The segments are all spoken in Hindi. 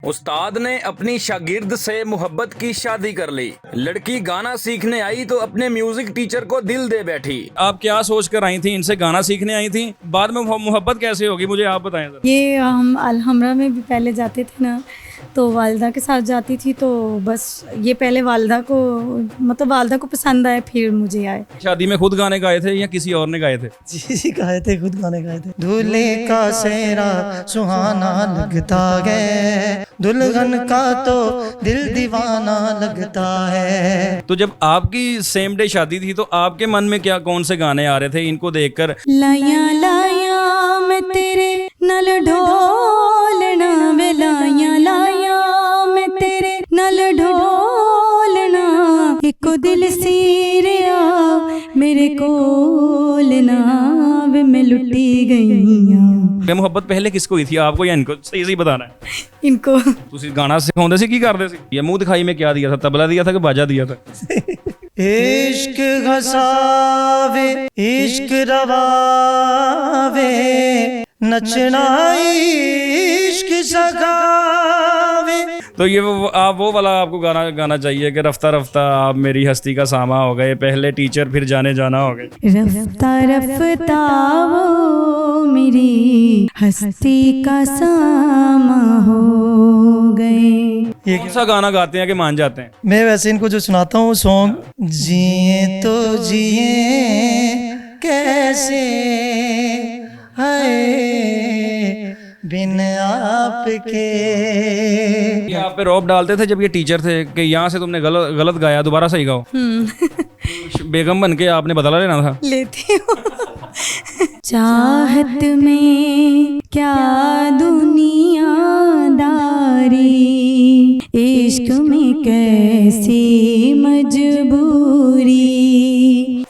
उस्ताद ने अपनी शागिर्द से मोहब्बत की शादी कर ली। लड़की गाना सीखने आई तो अपने म्यूजिक टीचर को दिल दे बैठी। आप क्या सोच कर आई थी? इनसे गाना सीखने आई थी, बाद में मोहब्बत कैसे होगी, मुझे आप बताएं जरा। ये हम अलहमरा में भी पहले जाते थे ना, तो वालदा के साथ जाती थी, तो बस ये पहले वालदा को मतलब वालदा को पसंद आए, फिर मुझे आए। शादी में खुद गाने गाए थे या किसी और ने गाए थे? जी गाए थे, खुद गाने गाए थे। दूल्हे का सेहरा सुहाना लगता है, दुल्हन का तो दिल दीवाना लगता है। तो जब आपकी सेम डे शादी थी तो आपके मन में क्या कौन से गाने आ रहे थे इनको देखकर? लाया लाया मैं तेरे नल ढोलना वे, लाया लाया मैं तेरे नल ढोलना, इको दिल सीरिया मेरे कोलना वे, मैं लुटी गईया। ये मोहब्बत पहले किसको हुई थी, आपको या इनको? सही सही बताना है। इनको ਤੁਸੀਂ ਗਾਣਾ ਸਿਖਾਉਂਦੇ ਸੀ, ਕੀ ਕਰਦੇ ਸੀ? ये मुंह दिखाई में क्या दिया था, तबला दिया था कि बाजा दिया था? इश्क घसावे इश्क रवावे, नचना इश्क सगावे। तो ये वो वाला आपको गाना गाना चाहिए कि रफ्ता रफ्ता आप मेरी हस्ती का सामा हो गए, पहले टीचर फिर जाने जाना हो गए। रफ्ता रफ्ता वो मेरी हस्ती का सामा हो गए। ये कौन सा गाना गाते हैं कि मान जाते हैं? मैं वैसे इनको जो सुनाता हूँ सॉन्ग, जिए तो जिए कैसे हाय बिन आपके। ये आप पे रौब डालते थे जब ये टीचर थे कि यहाँ से तुमने गलत गाया, दोबारा सही गाओ। बेगम बन के आपने बदला लेना था। लेती हूँ। चाहत में क्या दुनियादारी, इश्क में कैसी मजबूरी।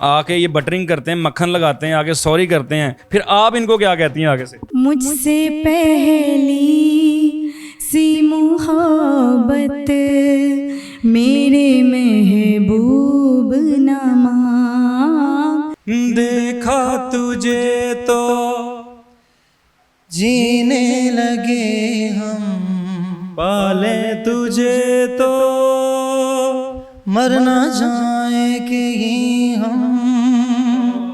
आके ये बटरिंग करते हैं, मक्खन लगाते हैं, आके सॉरी करते हैं, फिर आप इनको क्या कहती हैं आगे से? मुझसे पहली सी मोहब्बत मेरे महबूब नमा, देखा तुझे तो जीने लगे हम, पाले तुझे तो मर ना जाए कि हम।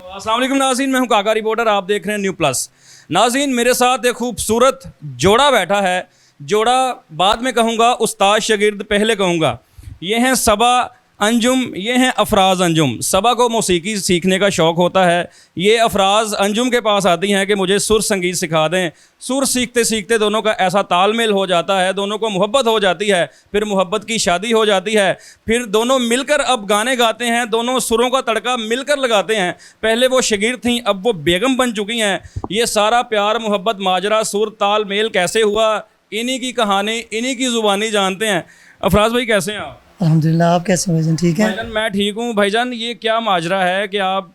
अस्सलाम वालेकुम नाज़रीन, मैं हूं काका रिपोर्टर, आप देख रहे हैं न्यू प्लस। नाज़रीन, मेरे साथ एक खूबसूरत जोड़ा बैठा है। जोड़ा बाद में कहूँगा, उस्ताद शागिर्द पहले कहूँगा। ये हैं सबा अंजुम, ये हैं अफराज अंजुम। सबा को मौसीकी सीखने का शौक़ होता है। ये अफराज अंजुम के पास आती हैं कि मुझे सुर संगीत सिखा दें। सुर सीखते सीखते दोनों का ऐसा तालमेल हो जाता है, दोनों को मोहब्बत हो जाती है, फिर मोहब्बत की शादी हो जाती है, फिर दोनों मिलकर अब गाने गाते हैं, दोनों सुरों का तड़का मिलकर लगाते हैं। पहले वो शागिर्द थीं, अब वो बेगम बन चुकी हैं। ये सारा प्यार मोहब्बत माजरा सुर तालमेल कैसे हुआ, इन्हीं की कहानी इन्हीं की ज़ुबानी जानते हैं। अफराज भाई कैसे हैं आप? अल्हम्दुलिल्लाह, आप कैसे हैं भाईजान? ठीक है भाईजान मैं ठीक हूँ। भाईजान ये क्या माजरा है कि आप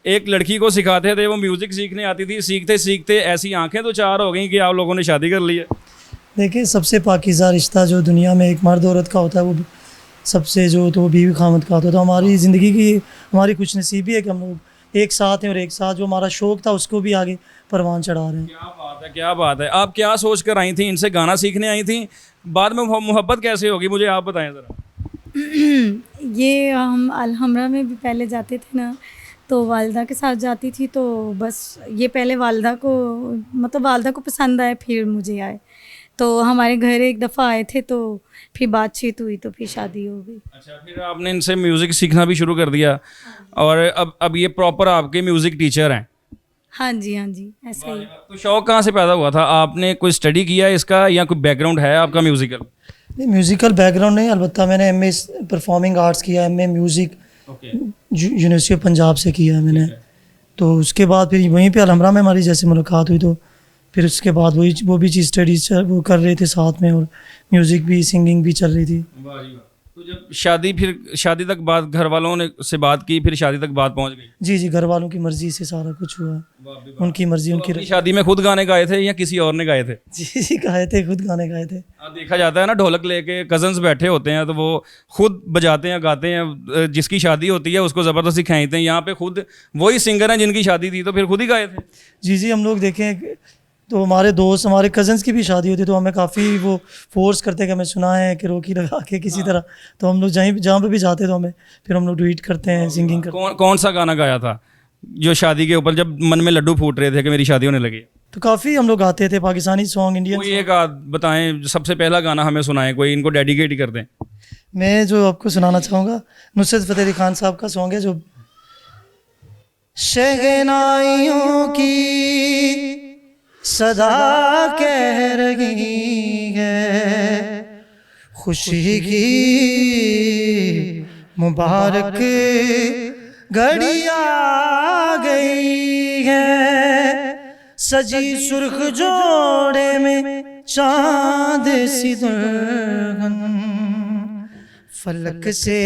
एक लड़की को सिखाते थे, वो म्यूज़िक सीखने आती थी, सीखते सीखते ऐसी आंखें तो चार हो गई कि आप लोगों ने शादी कर ली है। देखिए, सबसे पाकीज़ा रिश्ता जो दुनिया में एक मर्द औरत का होता है, वो सबसे जो तो वो बीवी खामद का होता है। तो हमारी ज़िंदगी की हमारी खुशनसीबी है कि हम लोग एक साथ हैं, और एक साथ जो हमारा शौक़ था उसको भी आगे परवान चढ़ा रहे हैं। क्या बात है, क्या बात है। आप क्या सोच कर आई थी? इनसे गाना सीखने आई थी, बाद में मोहब्बत कैसे होगी, मुझे आप बताएं ज़रा। ये हम अलहमरा में भी पहले जाते थे ना, तो वालदा के साथ जाती थी, तो बस ये पहले वालदा को मतलब वालदा को पसंद आए, फिर मुझे आए। तो हमारे घर एक दफ़ा आए थे, तो फिर बातचीत हुई, तो फिर शादी हो गई। अच्छा, फिर आपने इनसे म्यूज़िक सीखना भी शुरू कर दिया, और अब ये प्रॉपर आपके म्यूज़िक टीचर हैं? हाँ जी, हाँ जी, ऐसा ही। तो शौक़ कहाँ से पैदा हुआ था? आपने कोई स्टडी किया इसका या कोई बैकग्राउंड है आपका म्यूज़िकल? नहीं, म्यूज़िकल बैकग्राउंड नहीं, अलबत्ता मैंने एमए परफॉर्मिंग आर्ट्स किया, MA music university of Punjab से किया है मैंने। तो उसके बाद फिर वहीं पे अलहमरा में हमारी जैसे मुलाकात हुई, तो फिर उसके बाद वो भी चीज़ स्टडीज वो कर रहे थे साथ में, और म्यूज़िक भी सिंगिंग भी चल रही थी। तो जब शादी तक बात घर वालों ने से बात की, फिर शादी तक बात पहुंच गई? जी जी, घर वालों की मर्ज़ी से सारा कुछ हुआ, उनकी मर्ज़ी उनकी। अपनी शादी में खुद गाने गाए थे या किसी और ने गाए थे? जी जी, गाए थे, खुद गाने गाए थे। देखा जाता है ना, ढोलक लेके कजन्स बैठे होते हैं तो वो खुद बजाते हैं, गाते हैं। जिसकी शादी होती है उसको ज़बरदस्ती खींचते हैं। यहाँ पे खुद वही सिंगर हैं जिनकी शादी थी, तो फिर खुद ही गाए थे? जी जी, हम लोग देखें तो हमारे दोस्त हमारे कज़न्स की भी शादी होती है तो हमें काफ़ी वो फोर्स करते हैं कि हमें सुना है कि रोकी लगा के किसी तरह, तो हम लोग जहाँ पे भी जाते तो हमें फिर हम लोग डुएट करते हैं, सिंगिंग करते हैं। कौन सा गाना गाया था जो शादी के ऊपर जब मन में लड्डू फूट रहे थे कि मेरी शादी होने लगी? तो काफ़ी हम लोग गाते थे पाकिस्तानी सॉन्ग, इंडियन। कोई एक बताएं, सबसे पहला गाना हमें सुनाएं, कोई इनको डेडिकेट ही कर दें। मैं जो आपको सुनाना चाहूँगा नुसरत फ़तेह अली खान साहब का सॉन्ग है जो शहनाइयों की सदा कह रही है, खुशी की मुबारक घड़ी आ गई है, सजी सुर्ख जोड़े में चांद सी दुल्हन, फलक से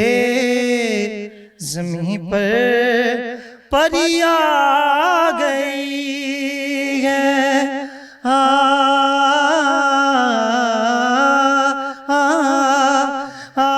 ज़मीं पर परी आ गई है। आ, आ, आ,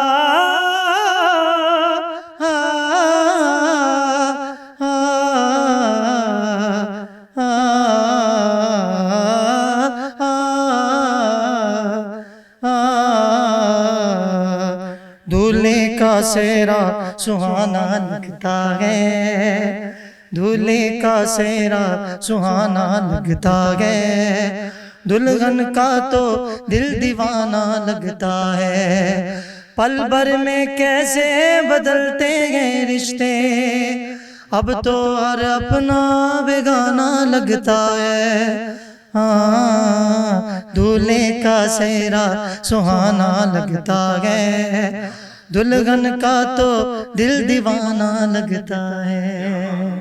दूल्हे का सेहरा सुहाना लगता है, दूल्हे का सेहरा सुहाना लगता है, दुल्हन का तो दिल दीवाना लगता है, पल भर में कैसे बदलते हैं रिश्ते, अब तो हर अपना बेगाना लगता है। हाँ, दूल्हे का सेहरा सुहाना लगता है, दुल्हन का तो दिल दीवाना लगता है।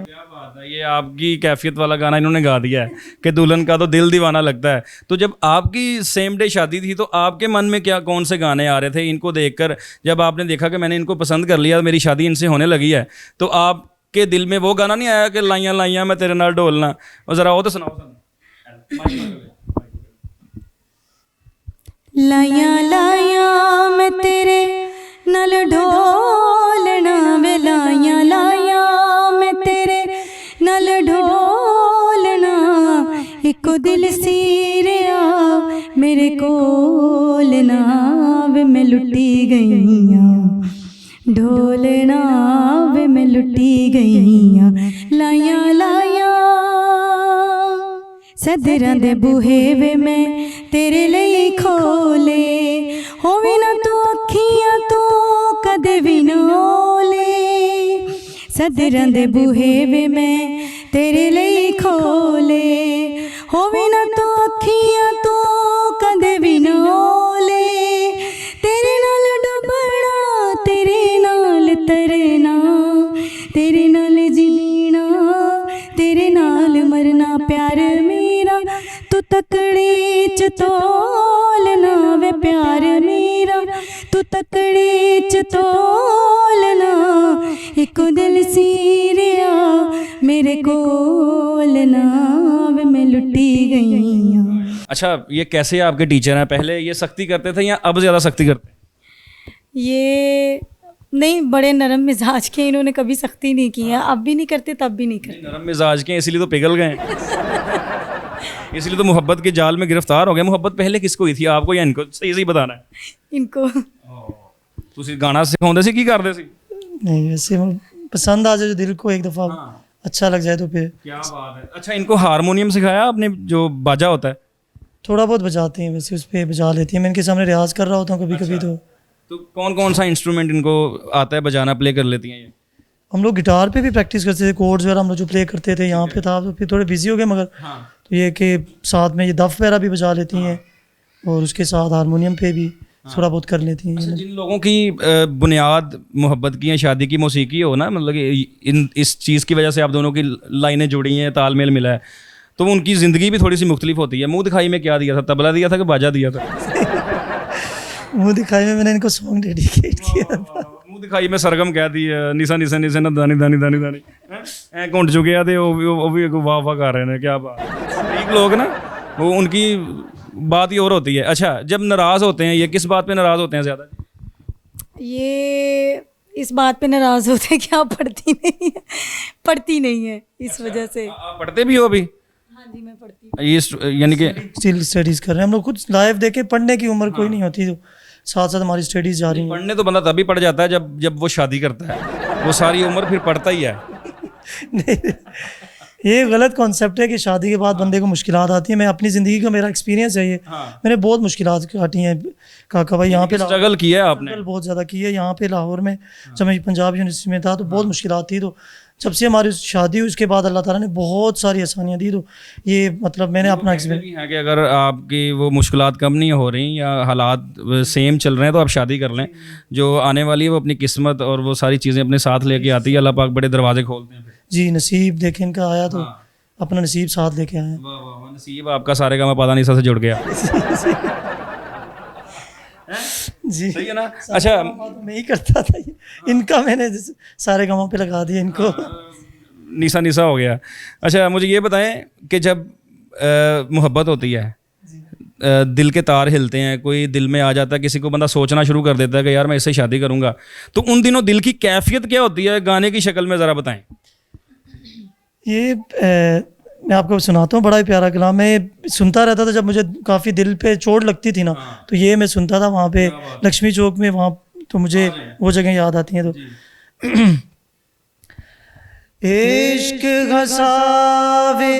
क्या बात है, ये आपकी कैफियत वाला गाना इन्होंने गा दिया है कि दुल्हन का तो दिल दीवाना लगता है। तो जब आपकी सेम डे शादी थी तो आपके मन में क्या कौन से गाने आ रहे थे इनको देखकर, जब आपने देखा कि मैंने इनको पसंद कर लिया, मेरी शादी इनसे होने लगी है, तो आपके दिल में वो गाना नहीं आया कि लाइयां लाइयां मैं तेरे नाल डोलना? और ज़रा वो तो सुनाओ। लाया लाया मैं तेरे नल ढोलना वे, लाया लाया मैं तेरे नल ढोलना, इको दिल सीरिया मेरे कोलना वे, मैं लुटी गईयां ढोलना वे, मैं लुटी गईयां। लाया लाया सदरां दे बूहे वे मैं तेरे लिए खोले, होवे ना तू अखियां तू कदे भी नोले, सदरां दे बूहे वे मैं तेरे लिए खोले, होवे ना तू अखियां तू कदे भी नोले, तेरे नाल डुबना तेरे नाल तरना, तेरे नाल जीना तेरे नाल मरना, प्यार मेरा तू तकड़े च तोलना वे, प्यार मेरा तू तकड़े च तोलना, एक दिल सीरिया मेरे कोलना वे, मैं लुटी गईयां। अच्छा, ये कैसे आपके टीचर हैं? पहले ये सख्ती करते थे या अब ज़्यादा सख्ती करते हैं? ये नहीं, बड़े नरम मिजाज के, इन्होंने कभी सख्ती नहीं की है, अब भी नहीं करते तब भी नहीं करते। नरम मिजाज के हैं, इसलिए तो पिघल गए हैं। इसलिए तो मोहब्बत के जाल में गिरफ्तार हो गए। मोहब्बत पहले किसको हुई थी, आपको या इनको? सही सही बताना है। इनको। ਤੁਸੀਂ ਗਾਣਾ ਸਿਖਾਉਂਦੇ ਸੀ, ਕੀ ਕਰਦੇ ਸੀ? नहीं वैसे पसंद आ जाए जो दिल को एक दफ़ा अच्छा लग जाए तो फिर। क्या बात है। अच्छा, इनको हारमोनियम सिखाया आपने, जो बाजा होता है? थोड़ा बहुत बजाते हैं वैसे, उस पर बजा लेती हैं, मैं इनके सामने रियाज कर रहा होता हूँ कभी कभी। तो कौन कौन सा इंस्ट्रूमेंट इनको आता है बजाना, प्ले कर लेती हैं ये? हम लोग गिटार पे भी प्रैक्टिस करते थे, कोर्ड्स वगैरह हम लोग जो प्ले करते थे यहाँ पे था, तो फिर थोड़े बिजी हो गए, मगर तो ये कि साथ में ये दफ वगैरह भी बजा लेती हैं और उसके साथ हारमोनियम पे भी थोड़ा बहुत कर लेती हैं। अच्छा, जिन लोगों की बुनियाद मोहब्बत की या शादी की मौसीकी हो ना, मतलब कि इस चीज़ की वजह से आप दोनों की लाइनें जुड़ी हैं, तालमेल मिला है, तो उनकी ज़िंदगी भी थोड़ी सी मुख्तलिफ होती है। मुँह दिखाई में क्या दिया था? तबला दिया था कि बाजा दिया था? मुँह दिखाई में मैंने इनको सॉन्ग डेडिकेट किया था। मुँह दिखाई में सरगम कह दी निशा निशा निशा ना दानी दानी दानी दानी ऐ घुंट चुके हैं, वो भी वाह वाह कर रहे हैं। क्या बात, ठीक लोग ना, वो उनकी बात ही और होती है। अच्छा, जब नाराज़ होते हैं, ये किस बात पे नाराज़ होते हैं ज़्यादा? ये इस बात पे नाराज़ होते हैं कि आप पढ़ती नहीं है, पढ़ती नहीं है, इस वजह से। आप पढ़ते भी हो अभी? हाँ हाँ जी मैं पढ़ती हूँ। ये यानी कि स्टिल स्टडीज़ कर रहे हैं हम लोग, खुद लाइव देखे, पढ़ने की उम्र कोई नहीं होती, तो साथ साथ हमारी स्टडीज़ जारी हैं। पढ़ने तो बंदा तभी पढ़ जाता है जब वो शादी करता है, वो सारी उम्र फिर पढ़ता ही है। नहीं, ये गलत कॉन्सेप्ट है कि शादी के बाद बंदे को मुश्किलात आती है। मैं अपनी ज़िंदगी का मेरा एक्सपीरियंस है ये, मैंने बहुत मुश्किलात काटी हैं काका भाई। यहाँ पे स्ट्रगल किया है आपने? बहुत ज़्यादा की है यहाँ पे लाहौर में। जब मैं पंजाब यूनिवर्सिटी में था तो बहुत मुश्किलात थी, तो जब से हमारी शादी हुई उसके बाद अल्लाह ताला ने बहुत सारी आसानियाँ दी। तो ये मतलब मैंने अपना एक्सपीरियंस भी है कि अगर आपकी वो मुश्किलात कम नहीं हो रही या हालात सेम चल रहे हैं तो आप शादी कर लें। जो आने वाली है वो अपनी किस्मत और वो सारी चीज़ें अपने साथ लेके आती है। अल्लाह पाक बड़े दरवाजे खोलते हैं। जी, नसीब देखे इनका आया तो अपना नसीब साथ लेके आए हैं। वाह वाह वाह, नसीब आपका सारे का मैं पता नहीं से जुड़ गया। जी सही है ना? अच्छा, मैं ही करता था ये, इनका मैंने सारे कामों पे लगा दिया इनको। निशा निशा हो गया। अच्छा, मुझे ये बताएं कि जब मोहब्बत होती है, दिल के तार हिलते हैं, कोई दिल में आ जाता है, किसी को बंदा सोचना शुरू कर देता है कि यार मैं इससे शादी करूंगा, तो उन दिनों दिल की कैफियत क्या होती है? गाने की शक्ल में ज़रा बताएं। ये मैं आपको सुनाता हूँ, बड़ा ही प्यारा कलाम। मैं सुनता रहता था जब मुझे काफ़ी दिल पे चोट लगती थी ना, तो ये मैं सुनता था वहाँ पे लक्ष्मी चौक में, वहाँ तो मुझे वो जगह याद आती हैं। तो इश्क घसावे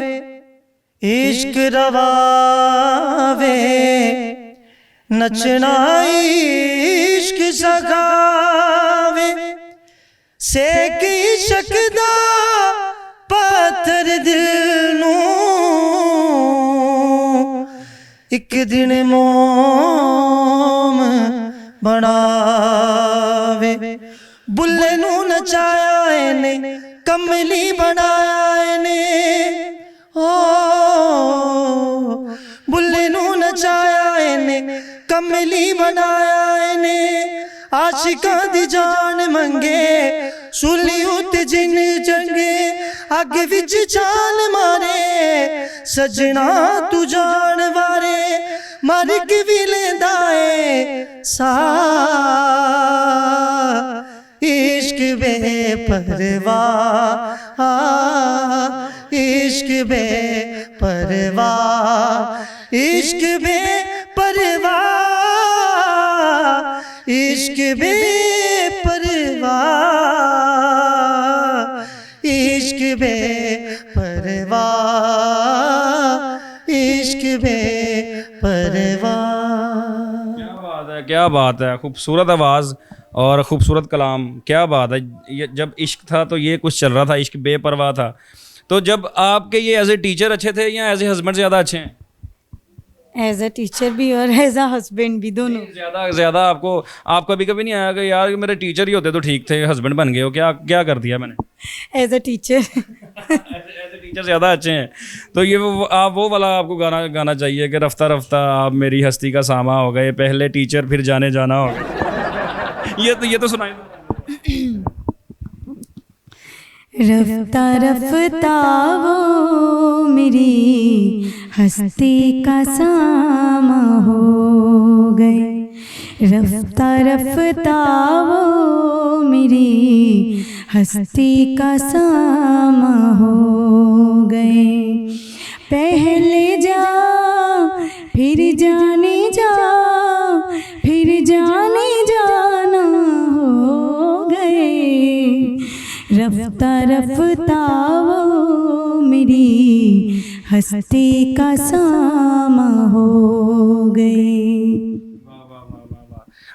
इश्क रवावे नचना इश्क सगावे सेक इश्क दा पत्थर दिल नूं एक दिन मोम बनावे बुल्ले नूं नचाया ने कमली बनाया ने ओ बुल्ले नूं नचाया ने कमली बनाया ने आशिकां दी जान मंगे सूली उत जिन चंगे अग विच छाल मारे सजना तू जान वारे मर के भी लेंदा है सा इश्क बेपरवाह इश्क बेपरवाह इश्क बेपरवाह इश्क बेपरवाह इश्क बेपरवाह इश्क बेपरवाह। क्या बात है, खूबसूरत आवाज़ और खूबसूरत कलाम, क्या बात है। ये जब इश्क था तो ये कुछ चल रहा था, इश्क बेपरवाह था। तो जब आपके ये एज ए टीचर अच्छे थे या एज ए हस्बैंड ज़्यादा अच्छे हैं? एज अ टीचर भी और एज अ हस्बैंड भी, दोनों। ज़्यादा आप कभी कभी नहीं आया कि यार मेरे टीचर ही होते तो ठीक थे, हस्बैंड बन गए हो, क्या क्या कर दिया मैंने? As a teacher as a teacher ज़्यादा अच्छे हैं। तो ये आप वो वाला आपको गाना चाहिए कि रफ्ता रफ्ता आप मेरी हस्ती का सामा हो गए, पहले टीचर फिर जाने जाना हो गए। ये तो सुनाई दो। रफ्ता रफ्ता वो मेरी हस्ती का सामा हो गए, रफ्ता रफ्ता वो मेरी हस्ती का सामा हो गए। पहले जा फिर जाने जा फिर जाने जाना हो गए, रफ्ता रफ्ता वो मेरी हस्ती का सामा हो गए।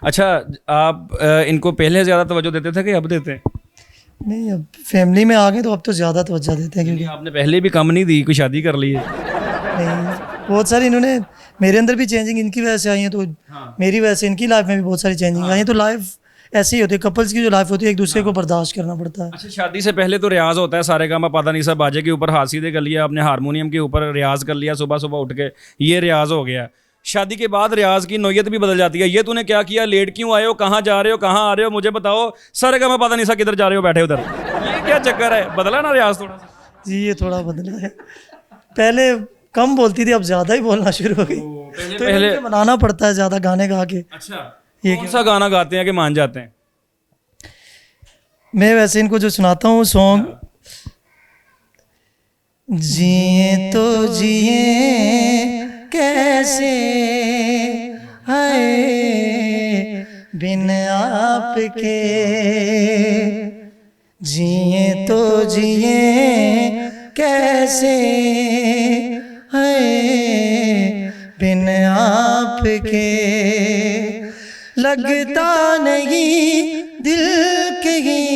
अच्छा, आप इनको पहले ज़्यादा तवज्जो देते थे कि अब देते हैं? नहीं, अब फैमिली में आ गए तो अब तो ज़्यादा तवज्जो देते हैं, क्योंकि आपने पहले भी कम नहीं दी, कोई शादी कर ली है? नहीं, बहुत सारी इन्होंने मेरे अंदर भी चेंजिंग इनकी वजह से आई है, तो मेरी वजह से इनकी लाइफ में भी बहुत सारी चेंजिंग आई है। तो लाइफ ऐसे ही होती है, कपल्स की जो लाइफ होती है एक दूसरे को बर्दाश्त करना पड़ता है। अच्छा, शादी से पहले तो रियाज होता है, सारे काम पता नहीं सब बाजे के ऊपर हाथ सीधे कर लिया, आपने हारमोनियम के ऊपर रियाज कर लिया, सुबह सुबह उठ के ये रियाज हो गया। शादी के बाद रियाज की नौयत भी बदल जाती है। ये तूने क्या किया, लेट क्यों आए हो, कहाँ जा रहे हो, कहाँ आ रहे हो, मुझे बताओ। सारे काम पता नहीं सा किधर जा रहे हो, बैठे उधर। ये क्या चक्कर है, बदला ना रियाज थोड़ा सा? जी, ये थोड़ा बदला है। पहले कम बोलती थी, अब ज़्यादा ही बोलना शुरू हो गई। तो पहले मनाना पड़ता है ज़्यादा गाने गा के। अच्छा, ये कौन सा गाना गाते हैं कि मान जाते हैं? मैं वैसे इनको जो सुनाता हूँ सॉन्ग, जिए तो जिए कैसे है बिन आपके, जिए तो जिए कैसे है बिन आपके, लगता नहीं दिल कहीं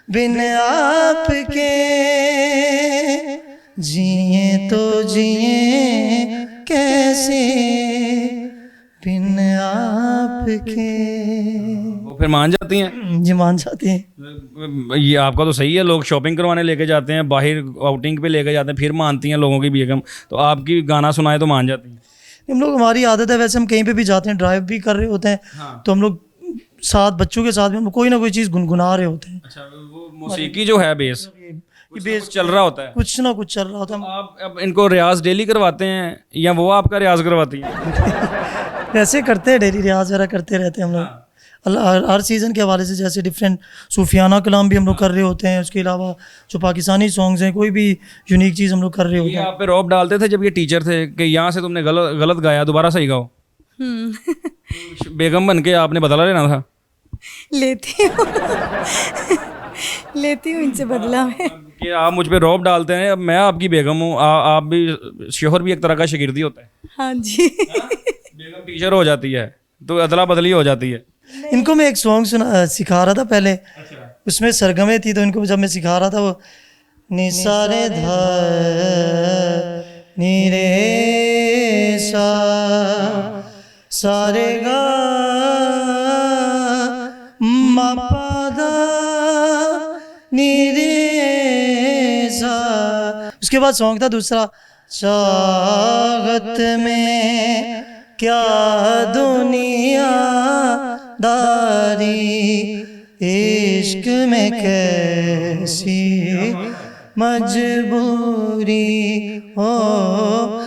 बिन आपके, जिए तो जिए कैसे बिन आपके। वो फिर मान जाती हैं? जी मान जाती हैं। ये आपका तो सही है, लोग शॉपिंग करवाने लेके जाते हैं, बाहर आउटिंग पे लेके जाते हैं, फिर मानती हैं लोगों की बेगम, तो आपकी गाना सुनाए तो मान जाती हैं? हम लोग, हमारी आदत है, वैसे हम कहीं पे भी जाते हैं, ड्राइव भी कर रहे होते हैं, हाँ। तो हम लोग साथ बच्चों के साथ भी हम कोई ना कोई चीज़ गुनगुना रहे होते हैं। अच्छा, वो मौसीकी जो है बेस, ये बेस चल रहा होता है। कुछ ना कुछ चल रहा होता है। आप अब इनको रियाज डेली करवाते हैं या वो आपका रियाज करवाती हैं? वैसे करते हैं, डेली रियाज वगैरह करते रहते हैं हम लोग। हर सीज़न के हवाले से, जैसे डिफरेंट सूफियाना कलाम भी हम लोग कर रहे होते हैं, उसके अलावा जो पाकिस्तानी सॉन्ग्स हैं, कोई भी यूनिक चीज़ हम लोग कर रहे होते ये हैं। आप पे रौब डालते थे जब ये टीचर थे कि यहाँ से तुमने गलत गाया, दोबारा सही गाओ? बेगम बन के आपने बदला लेना था? लेती हूँ लेती हूँ इनसे बदला में। कि आप मुझ पे रौब डालते हैं, अब मैं आपकी बेगम हूँ, आप भी, शोहर भी एक तरह का शागिर्दी होता है। हाँ जी। बेगम टीचर हो जाती है तो अदला बदली हो जाती है। इनको मैं एक सॉन्ग सिखा रहा था पहले, उसमें सरगमे थी, तो इनको जब मैं सिखा रहा था, वो नि सा रे धा नी रे सा सा रे गा मा पा धा नी रे सा। उसके बाद सॉन्ग था दूसरा, चाहत में क्या दुनिया दारी, इश्क में कैसी मजबूरी हो।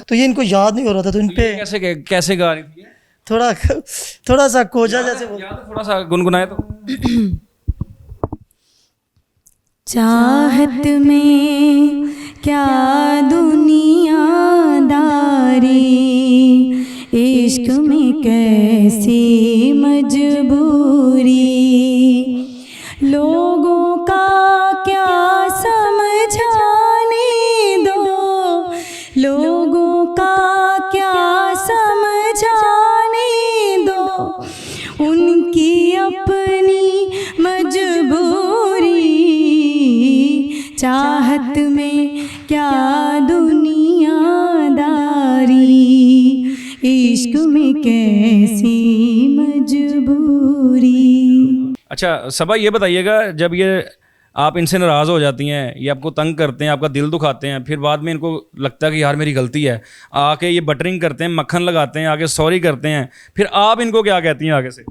तो ये इनको याद नहीं हो रहा था, तो इन पे कैसे कैसे गा रही थी? थोड़ा सा कोजा जैसे बोल। याद है? थोड़ा सा गुनगुनाए तो। चाहत में क्या दुनियादारी, इश्क में कैसी मजबूरी, लोगों का क्या समझाने दो, लोगों का क्या समझाने दो, उनकी अपनी मजबूरी, चाहत में क्या दुनियादारी, इश्क में कैसी मजबूरी। अच्छा सबा, ये बताइएगा, जब ये आप इनसे नाराज़ हो जाती हैं, ये आपको तंग करते हैं, आपका दिल दुखाते हैं, फिर बाद में इनको लगता है कि यार मेरी गलती है, आके ये बटरिंग करते हैं, मक्खन लगाते हैं, आके सॉरी करते हैं, फिर आप इनको क्या कहती हैं आगे से?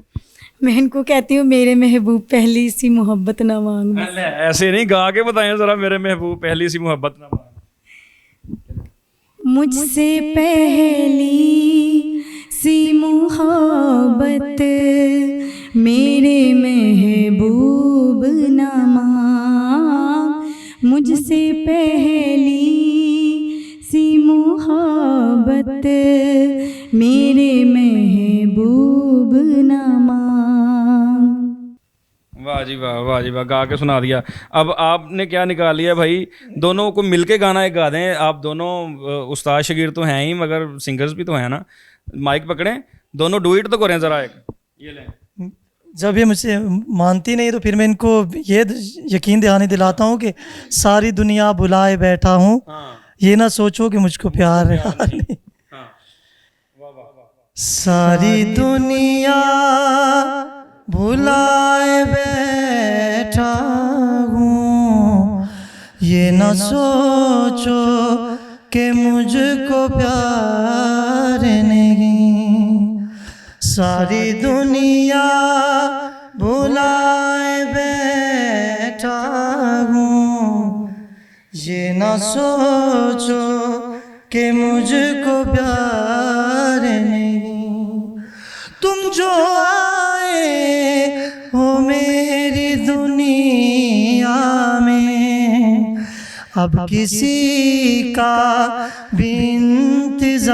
मैं इनको कहती हूँ, मेरे महबूब पहली सी मोहब्बत ना मांग। अरे, ऐसे नहीं, गा के बताएं ज़रा, मेरे महबूब पहली सी मोहब्बत ना मांग। मुझसे पहली सी मोहब्बत मेरे महबूब ना मांग, मुझसे पहली सी मोहब्बत मेरे महबूब ना मांग। वाह जी वाह, वाह जी वाह, गा के सुना दिया। अब आपने क्या निकाल लिया भाई, दोनों को मिलके गाना एक गा दें। आप दोनों उस्ताद शागिर्द तो हैं ही, मगर सिंगर्स भी तो हैं ना। माइक पकड़ें, दोनों डुएट तो करें ज़रा एक। ये लें। जब ये मुझसे मानती नहीं, तो फिर मैं इनको ये यकीन दिलाने दिलाता हूँ कि सारी दुनिया बुलाए बैठा हूँ, हाँ ये ना सोचो कि मुझको प्यार है। हाँ, वाह वाह वाह। सारी दुनिया भुलाए बैठा हूँ, ये न सोचो कि मुझको प्यार नहीं। सारी दुनिया भुलाए बैठा हूँ, ये न सोचो कि मुझको प्यार नहीं। तुम जो आए हो मेरी दुनिया में, अब किसी का भी इंतजार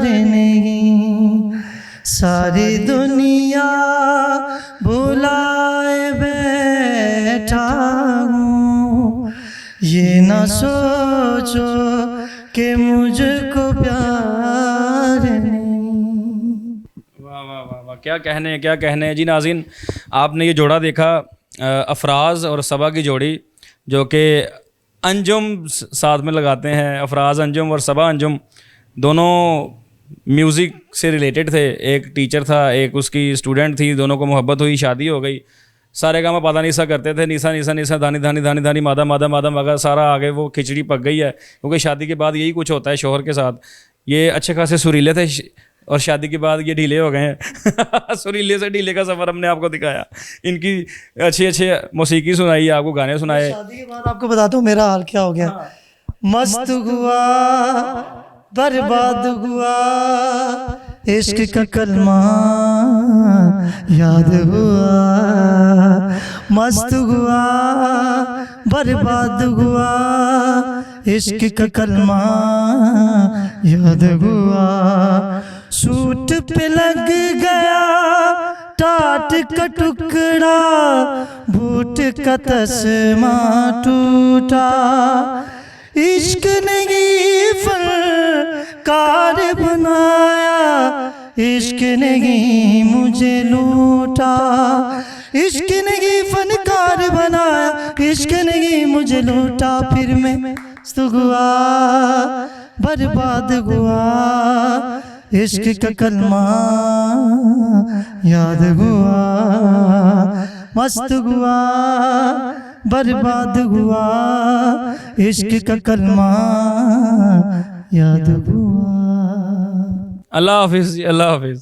नहीं, सारी दुनिया भुलाए बैठा हूँ, ये ना सोचो कि मुझको प्यार नहीं। वाह वाह वाह वाह, क्या कहने हैं, क्या कहने हैं जी। नाज़रीन, आपने ये जोड़ा देखा, अफराज और सबा की जोड़ी, जो कि अंजुम साथ में लगाते हैं। अफराज अंजुम और सबा अंजुम दोनों म्यूज़िक से रिलेटेड थे। एक टीचर था, एक उसकी स्टूडेंट थी, दोनों को मोहब्बत हुई, शादी हो गई। सारे काम पादा निसा करते थे, निसा निसा निसा धानी धानी धानी धानी मादा मादा मादा मगा, सारा आगे वो खिचड़ी पक गई है, क्योंकि शादी के बाद यही कुछ होता है शोहर के साथ। ये अच्छे खासे सुरीले थे और शादी के बाद ये ढीले हो गए हैं। सुरीले से ढीले का सफ़र हमने आपको दिखाया, इनकी अच्छे अच्छे मौसीकी सुनाई, आपको गाने सुनाए। शादी के बाद आपको बताता हूँ मेरा हाल क्या हो गया। मस्त हुआ, बर्बाद हुआ, इश्क का कलमा याद हुआ, मस्त हुआ, बर्बाद हुआ, इश्क का कलमा याद हुआ, सूट पे लग गया टाट का टुकड़ा, बूट का तस्मा टूटा, इश्क नहीं फनकार बनाया, इश्क नहीं मुझे लूटा, इश्क नहीं फनकार बनाया, इश्क नहीं मुझे लूटा, फिर मैं मस्त हुआ, बर्बाद हुआ, इश्क का कलमा याद हुआ, मस्त हुआ, बर्बाद हुआ, इश्क का कलमा याद हुआ। अल्लाह हाफिज़, अल्लाह हाफिज़।